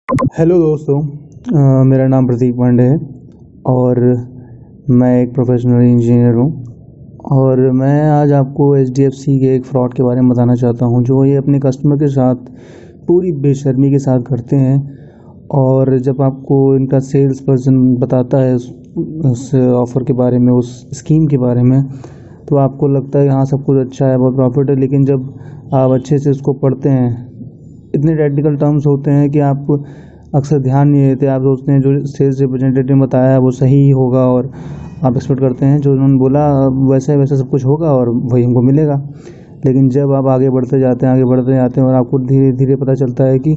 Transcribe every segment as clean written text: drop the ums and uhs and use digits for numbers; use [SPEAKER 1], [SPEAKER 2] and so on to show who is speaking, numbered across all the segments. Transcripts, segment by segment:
[SPEAKER 1] Hello दोस्तों। मेरा नाम प्रतीक पांडे है और मैं एक प्रोफेशनल इंजीनियर हूँ। और मैं आज आपको एचडीएफसी के एक फ़्रॉड के बारे में बताना चाहता हूँ, जो ये अपने कस्टमर के साथ पूरी बेशर्मी के साथ करते हैं। और जब आपको इनका सेल्स पर्सन बताता है उस ऑफ़र के बारे में, उस स्कीम के बारे में, तो आपको लगता है हाँ सब कुछ अच्छा है, बहुत प्रॉफिट है। लेकिन जब आप अच्छे से उसको पढ़ते हैं, इतने टेक्निकल टर्म्स होते हैं कि आप अक्सर ध्यान नहीं देते। आप सोचते हैं जो सेल्स रिप्रेजेंटेटिव ने बताया वो सही ही होगा और आप एक्सपेक्ट करते हैं जो उन्होंने बोला वैसे वैसे सब कुछ होगा और वही हमको मिलेगा। लेकिन जब आप आगे बढ़ते जाते हैं और आपको धीरे धीरे पता चलता है कि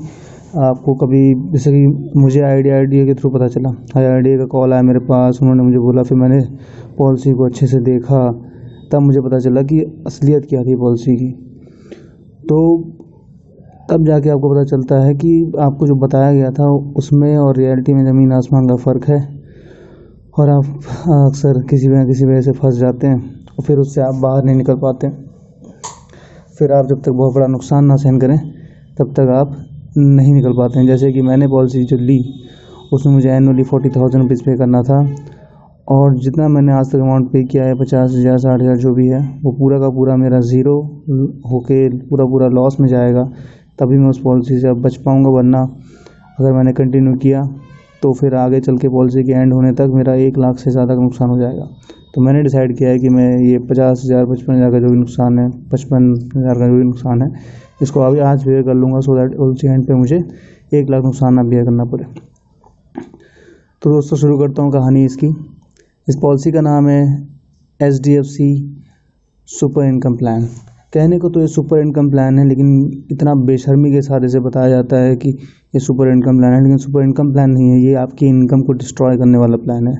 [SPEAKER 1] आपको कभी, जैसे कि मुझे आइडिया के थ्रू पता चला, आइडिया का कॉल आया मेरे पास, उन्होंने मुझे बोला, फिर मैंने पॉलिसी को अच्छे से देखा, तब मुझे पता चला कि असलियत क्या थी पॉलिसी की। तो तब जाके आपको पता चलता है कि आपको जो बताया गया था उसमें और रियलिटी में ज़मीन आसमान का फ़र्क है। और आप अक्सर किसी वजह से फंस जाते हैं और फिर उससे आप बाहर नहीं निकल पाते। फिर आप जब तक बहुत बड़ा नुकसान ना सहन करें तब तक आप नहीं निकल पाते हैं। जैसे कि मैंने पॉलिसी जो ली उसमें मुझे एनुअली 40,000 रुपीज़ पे करना था, और जितना मैंने आज तक अमाउंट पे किया है, 50,000 60,000 जो भी है, वो पूरा का पूरा मेरा ज़ीरो होके पूरा लॉस में जाएगा। तभी मैं उस पॉलिसी से अब बच पाऊँगा, वरना अगर मैंने कंटिन्यू किया तो फिर आगे चल के पॉलिसी के एंड होने तक मेरा 1 लाख से ज़्यादा का नुकसान हो जाएगा। तो मैंने डिसाइड किया है कि मैं ये 50,000 55,000 का जो भी नुकसान है, 55,000 का जो भी नुकसान है, इसको अभी आज बेयर कर लूँगा, सो दैट उसी एंड पे मुझे 1 लाख नुकसान ना बेयर करना पड़े। तो दोस्तों शुरू करता हूँ कहानी इसकी। इस पॉलिसी का नाम है एचडीएफसी सुपर इनकम प्लान। कहने को तो ये सुपर इनकम प्लान है, लेकिन इतना बेशर्मी के साथ इसे बताया जाता है कि ये सुपर इनकम प्लान है, लेकिन सुपर इनकम प्लान नहीं है, ये आपकी इनकम को डिस्ट्रॉय करने वाला प्लान है।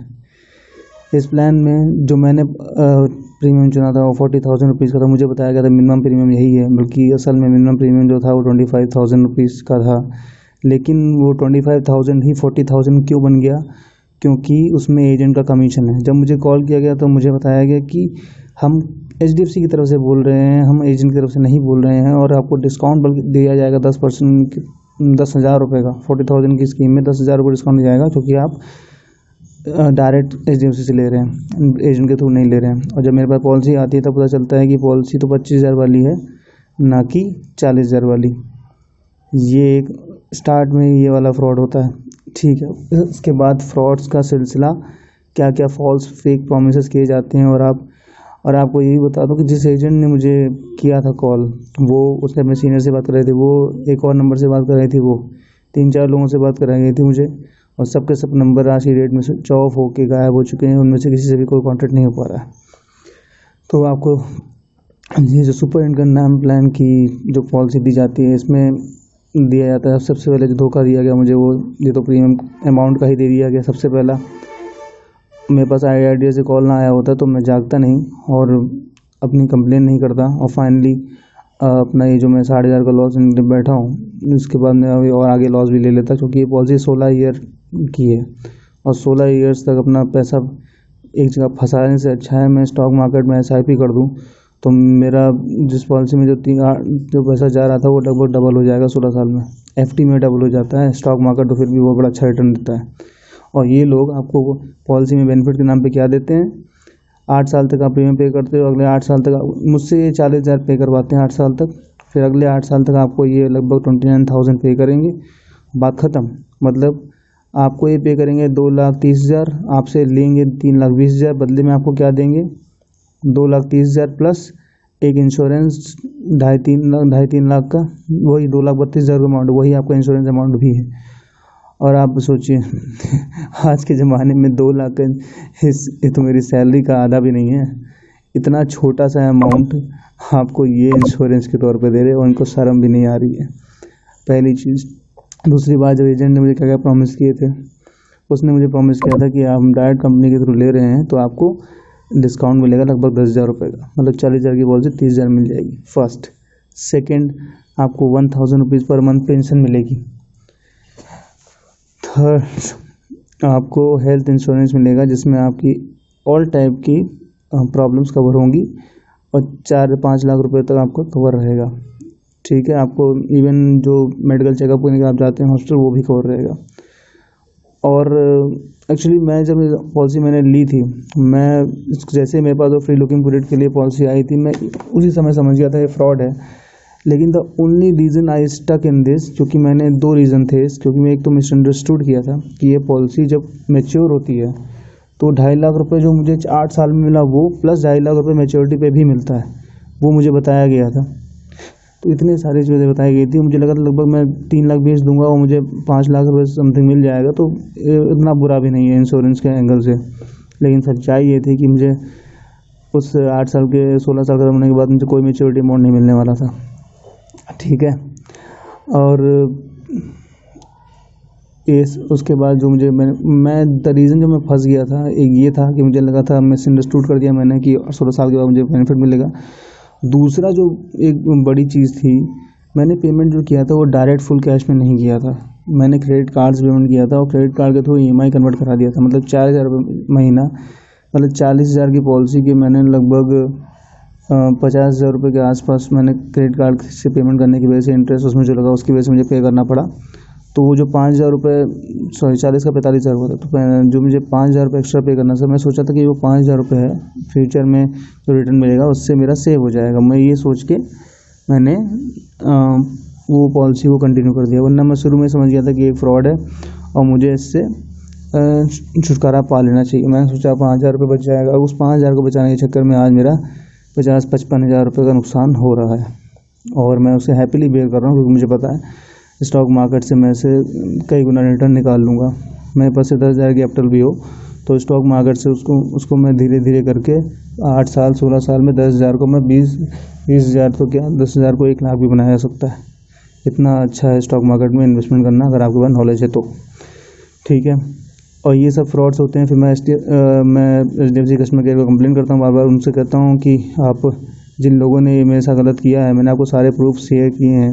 [SPEAKER 1] इस प्लान में जो मैंने प्रीमियम चुना था वो 40,000 रुपीज़ का था। मुझे बताया गया था मिनिमम प्रीमियम यही है, बल्कि असल में मिनिमम प्रीमियम जो था वो 25,000 रुपीज़ का था। लेकिन वो 25,000 ही 40,000 क्यों बन गया? क्योंकि उसमें एजेंट का कमीशन है। जब मुझे कॉल किया गया तो मुझे बताया गया कि हम एचडीएफसी की तरफ से बोल रहे हैं, हम एजेंट की तरफ से नहीं बोल रहे हैं, और आपको डिस्काउंट बल्कि दिया जाएगा 10%, 10,000 रुपये का। 40,000 की स्कीम में 10,000 रुपये डिस्काउंट दिया जाएगा, क्योंकि आप डायरेक्ट एचडीएफसी से ले रहे हैं, एजेंट के थ्रू नहीं ले रहे हैं। और जब मेरे पास पॉलिसी आती है तब पता चलता है कि पॉलिसी तो 25,000 वाली है, ना कि 40,000 वाली। ये एक स्टार्ट में ये वाला फ्रॉड होता है, ठीक है। उसके बाद फ्रॉड्स का सिलसिला, क्या क्या फॉल्स फेक प्रोमिसेस किए जाते हैं। और आपको यही बता दूं कि जिस एजेंट ने मुझे किया था कॉल, वो उसने अपने सीनियर से बात कर रहे थे, वो एक और नंबर से बात कर रही थी, वो 3-4 लोगों से बात कराई गई थी मुझे, और सबके सब नंबर आज की डेट में स्विच ऑफ होके गायब हो चुके हैं। उनमें से किसी से भी कोई कॉन्टेक्ट नहीं हो पा रहा है। तो आपको ये जो सुपर इनकम प्लान की जो पॉलिसी दी जाती है, इसमें दिया जाता है, सबसे पहले जो धोखा दिया गया मुझे, वो ये तो प्रीमियम अमाउंट का ही दे दिया गया। सबसे पहला मेरे पास आइडिया से कॉल ना आया होता तो मैं जागता नहीं और अपनी कंप्लेन नहीं करता, और फाइनली अपना ये जो मैं 60,000 का लॉस बैठा हूँ, इसके बाद मैं अभी और आगे लॉस भी ले लेता, क्योंकि ये पॉलिसी 16 ईयर की है, और 16 ईयर्स तक अपना पैसा एक जगह फंसाने से अच्छा है मैं स्टॉक मार्केट में एसआईपी कर दूँ। तो मेरा जिस पॉलिसी में जो पैसा जा रहा था वो लगभग डबल हो जाएगा 16 साल में। एफडी में डबल हो जाता है, स्टॉक मार्केट तो फिर भी वो बड़ा अच्छा रिटर्न देता है। और ये लोग आपको पॉलिसी में बेनिफिट के नाम पे क्या देते हैं, 8 साल तक आप प्रीमियम पे करते हो, अगले 8 साल तक मुझसे ये 40,000 पे करवाते हैं 8 साल तक, फिर अगले 8 साल तक आपको ये लगभग 29,000 पे करेंगे, बात ख़त्म। मतलब आपको ये पे करेंगे 2,30,000, आपसे लेंगे 3,20,000, बदले में आपको क्या देंगे, 2,30,000 प्लस एक इंश्योरेंस 2.5-3 लाख का, वही 2,32,000 का अमाउंट, वही आपका इंश्योरेंस अमाउंट भी है। और आप सोचिए आज के ज़माने में 2 लाख ये तो मेरी सैलरी का आधा भी नहीं है। इतना छोटा सा अमाउंट आपको ये इंश्योरेंस के तौर पे दे रहे हैं, और उनको शर्म भी नहीं आ रही है, पहली चीज़। दूसरी बात, जो एजेंट ने मुझे क्या क्या प्रॉमिस किए थे, उसने मुझे प्रॉमिस किया था कि आप डायरेक्ट कंपनी के थ्रू ले रहे हैं तो आपको डिस्काउंट मिलेगा लगभग 10,000 रुपये का, मतलब 40,000 की पॉलिसी 30,000 मिल जाएगी, फर्स्ट। सेकेंड, आपको 1,000 रुपीज़ पर मंथ पेंशन मिलेगी। थर्ड, आपको हेल्थ इंश्योरेंस मिलेगा, जिसमें आपकी ऑल टाइप की प्रॉब्लम्स कवर होंगी, और 4-5 लाख रुपए तक आपका कवर रहेगा, ठीक है, आपको इवन जो मेडिकल चेकअप करने के आप जाते हैं हॉस्पिटल वो भी कवर रहेगा। और एक्चुअली मैं जब पॉलिसी मैंने ली थी, मैं जैसे मेरे पास वो फ्री लुकिंग पीरियड के लिए पॉलिसी आई थी, मैं उसी समय समझ गया था ये फ्रॉड है। लेकिन the only reason I stuck in this, क्योंकि मैंने दो रीज़न थे इस, क्योंकि मैं एक तो मिसअंडरस्टूड किया था कि ये पॉलिसी जब मैच्योर होती है तो 2.5 लाख रुपए जो मुझे 8 साल में मिला वो प्लस 2.5 लाख रुपए मैच्योरिटी पे भी मिलता है, वो मुझे बताया गया था। तो इतनी सारी चीज़ें बताई गई थी, मुझे लगा था लगभग मैं 3 लाख बेच दूंगा और मुझे 5 लाख रुपये समथिंग मिल जाएगा, तो इतना बुरा भी नहीं है इंश्योरेंस के एंगल से। लेकिन सच्चाई ये थी कि मुझे उस 8 साल के 16 साल का होने के बाद मुझे कोई मैच्योरिटी अमाउंट नहीं मिलने वाला था। ठीक है, और उसके बाद जो मैं द रीज़न जो मैं फंस गया था एक ये था कि मुझे लगा था, मिसअंडरस्टूड कर दिया मैंने कि 16 साल के बाद मुझे बेनिफिट मिलेगा। दूसरा जो एक बड़ी चीज़ थी, मैंने पेमेंट जो किया था वो डायरेक्ट फुल कैश में नहीं किया था, मैंने क्रेडिट कार्ड से पेमेंट किया था और क्रेडिट कार्ड के थ्रू EMI कन्वर्ट करा दिया था। मतलब 4,000 रुपये महीना, मतलब 40,000 की पॉलिसी की मैंने लगभग 50,000 रुपये के आसपास मैंने क्रेडिट कार्ड से पेमेंट करने की वजह से इंटरेस्ट उसमें जो लगा उसकी वजह से मुझे पे करना पड़ा। तो वो जो 5,000 रुपये, सॉरी 40 का 45,000 हुआ था, तो जो मुझे 5,000 रुपये एक्स्ट्रा पे करना था, मैं सोचा था कि वो 5,000 रुपये है, फ्यूचर में जो रिटर्न मिलेगा उससे मेरा सेव हो जाएगा। मैं ये सोच के मैंने वो पॉलिसी को कंटिन्यू कर दिया, वरना मैं शुरू में समझ गया था कि ये फ्रॉड है और मुझे इससे छुटकारा पा लेना चाहिए। मैंने सोचा 5,000 रुपये बच जाएगा, उस 5,000 को बचाने के चक्कर में आज मेरा 50-55 हज़ार रुपये का नुकसान हो रहा है और मैं उसे हैप्पीली बेयर कर रहा हूँ, क्योंकि मुझे पता है स्टॉक मार्केट से मैं से कई गुना रिटर्न निकाल लूँगा। मेरे पास से 10,000 की कैपिटल भी हो तो स्टॉक मार्केट से उसको मैं धीरे धीरे करके 8 साल 16 साल में 10,000 को मैं 20,000 तो क्या 10,000 को 1 लाख भी बनाया जा सकता है। इतना अच्छा है स्टॉक मार्केट में इन्वेस्टमेंट करना अगर आपके पास नॉलेज है तो। ठीक है, और ये सब फ्रॉड्स होते हैं। फिर मैं HDFC कस्टमर केयर को कंप्लेन करता हूँ, बार बार उनसे कहता हूँ कि आप जिन लोगों ने मेरे साथ गलत किया है, मैंने आपको सारे प्रूफ शेयर किए हैं,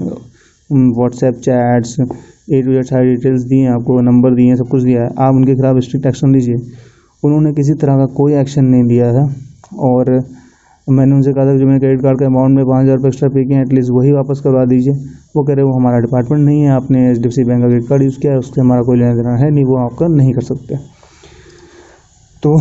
[SPEAKER 1] WhatsApp chats A to Z सारी डिटेल्स दी हैं, आपको नंबर दिए हैं, सब कुछ दिया है, आप उनके खिलाफ स्ट्रिक्ट एक्शन लीजिए। उन्होंने किसी तरह का कोई एक्शन नहीं लिया था और मैंने उनसे कहा था कि जो मैंने क्रेडिट कार्ड के अमाउंट में 5,000 रुपये एक्स्ट्रा पे किए हैं एटलीस्ट वही वापस करवा दीजिए। वो कह रहे वो हमारा डिपार्टमेंट नहीं है, आपने HDFC बैंक का क्रेडिट कार्ड यूज़ किया है, उससे हमारा कोई लेना देना है नहीं, वो आपका नहीं कर सकते। तो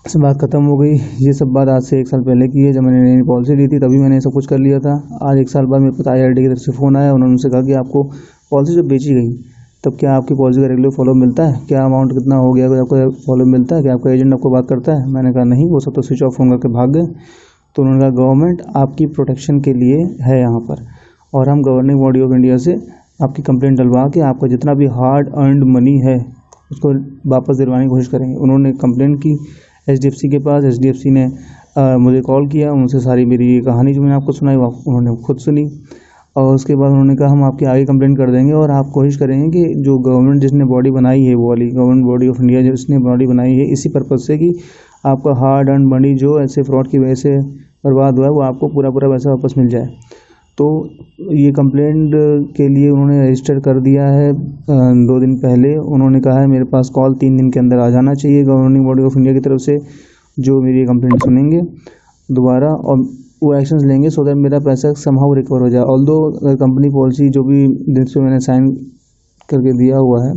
[SPEAKER 1] इस बात ख़त्म हो गई। ये सब बात आज से 1 साल पहले की है, जब मैंने नई पॉलिसी ली थी तभी मैंने सब कुछ कर लिया था। आज 1 साल बाद मेरे पास IRD की तरफ से फ़ोन आया, उन्होंने उनसे कहा कि आपको पॉलिसी जब बेची गई तब क्या आपकी पॉलिसी का रेगुलर फॉलो मिलता है, क्या अमाउंट कितना हो गया, कोई आपको फॉलो मिलता है, क्या आपका एजेंट आपको बात करता है। मैंने कहा नहीं, वो सब तो स्विच ऑफ फ़ोन करके भाग गए। तो उन्होंने कहा गवर्नमेंट आपकी प्रोटेक्शन के लिए है यहाँ पर, और हम गवर्निंग बॉडी ऑफ इंडिया से आपकी कंप्लेंट डलवा के आपका जितना भी हार्ड अर्नड मनी है उसको वापस दिलवाने की कोशिश करेंगे। उन्होंने कंप्लेंट की HDFC के पास, HDFC ने मुझे कॉल किया, उनसे सारी मेरी कहानी जो मैंने आपको सुनाई वो उन्होंने खुद सुनी और उसके बाद उन्होंने कहा हम आपकी आगे कंप्लेंट कर देंगे और आप कोशिश करेंगे कि जो गवर्नमेंट जिसने बॉडी बनाई है, वो वाली गवर्नमेंट बॉडी ऑफ इंडिया जिसने बॉडी बनाई है इसी पर्पज़ से कि आपका हार्ड अर्न मनी जो ऐसे फ्रॉड की वजह से बर्बाद हुआ है वो आपको पूरा पैसा वापस मिल जाए। तो ये कंप्लेंट के लिए उन्होंने रजिस्टर कर दिया है 2 दिन पहले। उन्होंने कहा है मेरे पास कॉल 3 दिन के अंदर आ जाना चाहिए गवर्निंग बॉडी ऑफ इंडिया की तरफ से, जो मेरी कंप्लेंट सुनेंगे दोबारा और वो एक्शंस लेंगे सो दैट मेरा पैसा समहाउ रिकवर हो जाए। ऑल्दो कंपनी पॉलिसी जो भी जिससे मैंने साइन करके दिया हुआ है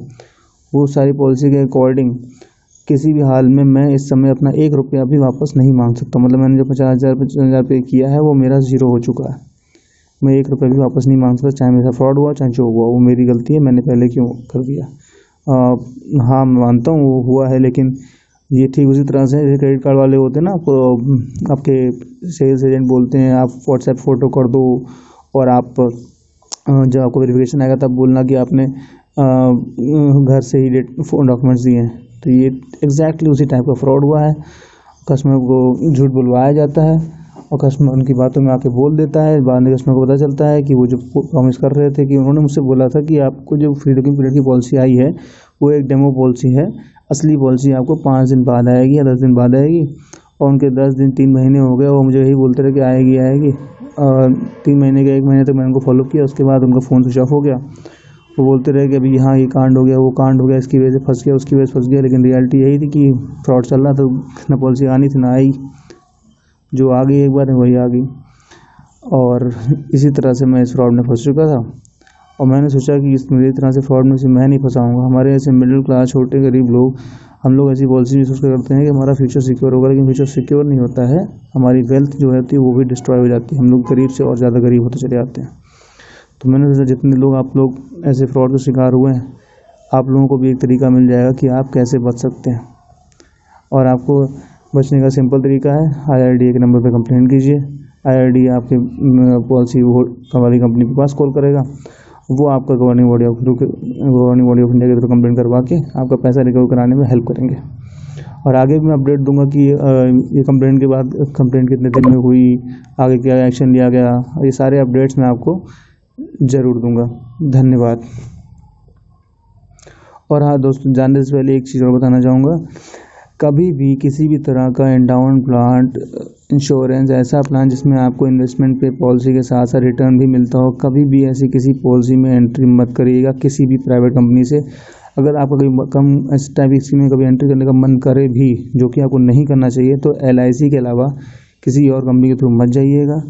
[SPEAKER 1] वो सारी पॉलिसी के अकॉर्डिंग किसी भी हाल में मैं इस समय अपना 1 रुपया भी वापस नहीं मांग सकता। मतलब मैंने जो 50,000 पे किया है वो मेरा ज़ीरो हो चुका है, मैं 1 रुपया भी वापस नहीं मांग सकता, चाहे मेरा फ्रॉड हुआ चाहे जो हुआ, वो मेरी गलती है, मैंने पहले क्यों कर दिया। हाँ मैं मानता हूँ वो हुआ है, लेकिन ये ठीक उसी तरह से जैसे क्रेडिट कार्ड वाले होते हैं ना, आपको आपके सेल्स एजेंट बोलते हैं आप व्हाट्सएप फ़ोटो कर दो और आप जब आपको वेरिफिकेशन आएगा तब बोलना कि आपने घर से ही फ़ोन डॉक्यूमेंट्स दिए हैं। तो ये एग्जैक्टली उसी टाइप का फ्रॉड हुआ है। कस्टमर को झूठ बुलवाया जाता है और कस्टमर उनकी बातों में आके बोल देता है, बाद में कस्टमर को पता चलता है कि वो जो प्रॉमिस कर रहे थे कि उन्होंने मुझसे बोला था कि आपको जो फ्री लुकिंग पीरियड की पॉलिसी आई है वो एक डेमो पॉलिसी है, असली पॉलिसी आपको 5 दिन बाद आएगी या 10 दिन बाद आएगी। और उनके 10 दिन 3 महीने हो गए और मुझे यही बोलते रहे कि आएगी और 3 महीने के 1 महीने तक मैंने उनको फॉलो किया, उसके बाद उनका फ़ोन स्विच ऑफ हो गया। वो बोलते रहे कि अभी यहाँ ये कांड हो गया, वो कांड हो गया, इसकी वजह से फंस गया, उसकी वजह से फंस गया, लेकिन रियलिटी यही थी कि फ्रॉड चल रहा था। ना पॉलिसी आनी थी ना आई, जो आ गई एक बार वही आ गई। और इसी तरह से मैं इस फ्रॉड में फंस चुका था और मैंने सोचा कि इस मेरी तरह से फ्रॉड में से मैं नहीं फंसाऊँगा। हमारे ऐसे मिडिल क्लास छोटे गरीब लोग हम लोग ऐसी पॉलिसी भी सोच करते हैं कि हमारा फ्यूचर सिक्योर होगा, लेकिन फ्यूचर सिक्योर नहीं होता है। हमारी वेल्थ जो होती है वो भी डिस्ट्रॉय हो जाती है, हम लोग गरीब से और ज़्यादा गरीब होते चले जाते हैं। तो मैंने सोचा जितने लोग आप लोग ऐसे फ्रॉड के शिकार हुए हैं, आप लोगों को भी एक तरीका मिल जाएगा कि आप कैसे बच सकते हैं। और आपको बचने का सिंपल तरीका है, IRDA के नंबर पर कंप्लेंट कीजिए। IRDA आपके पॉलिसी वाली कंपनी के पास कॉल करेगा, वो आपका गवर्निंग बॉडी ऑफ इंडिया के थ्रू कंप्लेंट करवा के आपका पैसा रिकवर कराने में हेल्प करेंगे। और आगे भी मैं अपडेट दूंगा कि ये कंप्लेंट के बाद कंप्लेंट कितने दिन में हुई, आगे क्या एक्शन लिया गया, ये सारे अपडेट्स मैं आपको ज़रूर दूंगा। धन्यवाद। और हाँ दोस्तों, जानने से पहले एक चीज़ और बताना चाहूँगा, कभी भी किसी भी तरह का एंडाउमेंट प्लान, इंश्योरेंस, ऐसा प्लान जिसमें आपको इन्वेस्टमेंट पे पॉलिसी के साथ साथ रिटर्न भी मिलता हो, कभी भी ऐसी किसी पॉलिसी में एंट्री मत करिएगा किसी भी प्राइवेट कंपनी से। अगर आपका कभी कम इस टाइप की स्कीम में कभी एंट्री करने का मन करे भी, जो कि आपको नहीं करना चाहिए, तो LIC के अलावा किसी और कंपनी के थ्रू मत जाइएगा,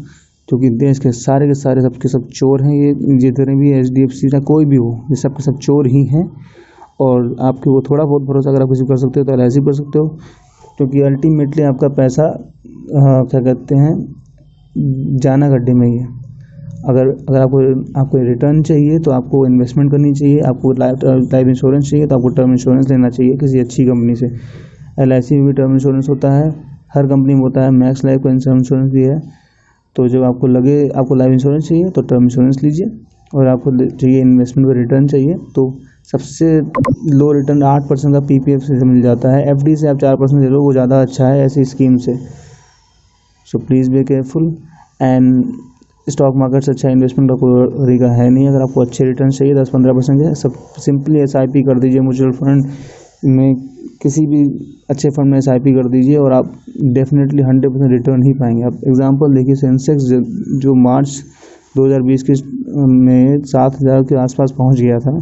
[SPEAKER 1] क्योंकि देश के सारे सबके सब चोर हैं। ये जितने भी HDFC या कोई भी हो, ये सब के सब चोर ही हैं। और आपको वो थोड़ा बहुत भरोसा अगर आप किसी कर सकते हो तो LIC कर सकते हो, क्योंकि अल्टीमेटली आपका पैसा क्या कहते हैं, जाना गड्ढे में ही है। अगर आपको रिटर्न चाहिए तो आपको इन्वेस्टमेंट करनी चाहिए, आपको लाइफ इंश्योरेंस चाहिए तो आपको टर्म इंश्योरेंस लेना चाहिए किसी अच्छी कंपनी से। LIC में भी टर्म इंश्योरेंस होता है, हर कंपनी में होता है, मैक्स लाइफ का इंश्योरेंस भी है। तो जब आपको लगे आपको लाइफ इंश्योरेंस चाहिए तो टर्म इंश्योरेंस लीजिए, और आपको चाहिए इन्वेस्टमेंट पर रिटर्न चाहिए तो सबसे लो रिटर्न 8% का PPF से मिल जाता है। FD से आप 4% ले लो, वो ज़्यादा अच्छा है ऐसी स्कीम से। So please be careful. And stock market से अच्छा इन्वेस्टमेंट का कोई तरीका है नहीं। अगर आपको अच्छे रिटर्न चाहिए 10-15% के, सब सिंपली SIP कर दीजिए। म्यूचुअल फंड में किसी भी अच्छे फंड में SIP कर दीजिए और आप डेफिनेटली 100% रिटर्न ही पाएंगे। आप एग्जांपल देखिए, सेंसेक्स जो मार्च 2020 के में 7,000 के आसपास पहुंच गया था,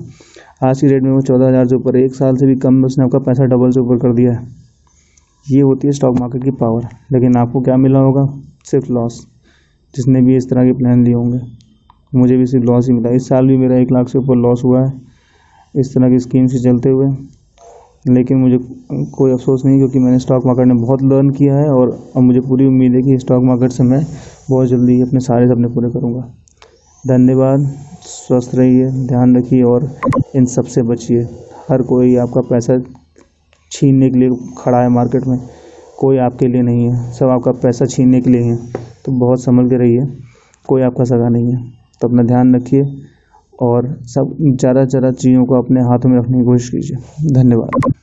[SPEAKER 1] आज की डेट में वो 14,000 से ऊपर, 1 साल से भी कम में उसने आपका पैसा डबल से ऊपर कर दिया है। ये होती है स्टॉक मार्केट की पावर। लेकिन आपको क्या मिला होगा? सिर्फ लॉस। जिसने भी इस तरह के प्लान लिए होंगे, मुझे भी सिर्फ लॉस ही मिला। इस साल भी मेरा 1 लाख से ऊपर लॉस हुआ है इस तरह की स्कीम से चलते हुए। लेकिन मुझे कोई अफसोस नहीं, क्योंकि मैंने स्टॉक मार्केट में बहुत लर्न किया है और अब मुझे पूरी उम्मीद है कि स्टॉक मार्केट से मैं बहुत जल्दी अपने सारे सपने पूरे करूँगा। धन्यवाद। स्वस्थ रहिए, ध्यान रखिए और इन सब से बचिए। हर कोई आपका पैसा छीनने के लिए खड़ा है मार्केट में, कोई आपके लिए नहीं है, सब आपका पैसा छीनने के लिए है। तो बहुत संभल के रहिए, कोई आपका सगा नहीं है। तो अपना ध्यान रखिए और सब ज़्यादा चीज़ों को अपने हाथों में रखने की कोशिश कीजिए। धन्यवाद।